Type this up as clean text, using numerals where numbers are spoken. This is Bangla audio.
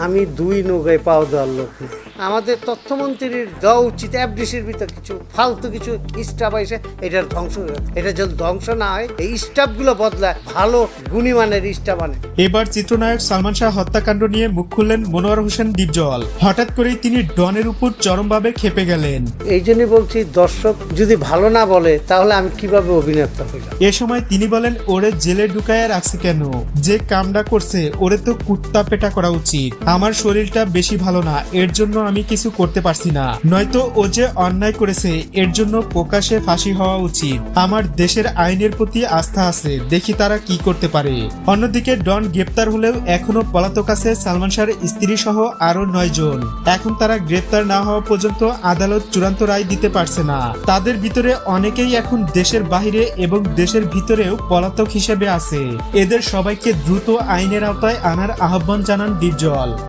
আমি দুই নৌকায় পাও দেওয়ার লোক না। আমাদের তথ্যমন্ত্রীর দেওয়া উচিত এফডিসির ভিতর কিছু ফালতু কিছু স্টাফ আছে, এটার ধ্বংস হয়ে যাবে। এটা যদি ধ্বংস না হয়, এই স্টাফগুলো বদলায় ভালো গুণীমানের স্টাফ আনে। এবার চিত্রনায়ক সালমান শাহ হত্যাকাণ্ড নিয়ে মুখ খুললেন মনোয়ার হোসেন ডিপজল। হঠাৎ করেই তিনি ডনের উপর চরমভাবে ক্ষেপে গেলেন। এই জন্যই বলছি, দর্শক যদি ভালো না বলে তাহলে আমি কিভাবে অভিনেতা হইলাম। এ সময় তিনি বলেন, ওরে জেলে ঢুকায় রাখছে কেন? যে কামটা করছে ওরে তো কুত্তা পেটা করা উচিত। আমার শরীরটা বেশি ভালো না, এর জন্য আমি কিছু করতে পারছি না। নয়তো ও যে অন্যায় করেছে এর জন্য প্রকাশ্যে ফাঁসি হওয়া উচিত। আমার দেশের আইনের প্রতি আস্থা আছে, দেখি তারা কি করতে পারে। অন্যদিকে ডন গ্রেপ্তার হলেও এখনো পলাতক আছে সালমান শাহর স্ত্রী সহ আরো 9 জন। এখন তারা গ্রেপ্তার না হওয়া পর্যন্ত আদালত চূড়ান্ত রায় দিতে পারছে না। তাদের ভিতরে অনেকেই এখন দেশের বাহিরে এবং দেশের ভিতরেও পলাতক হিসেবে আছে। এদের সবাইকে দ্রুত আইনের আওতায় আনার আহ্বান জানান ডিপজল।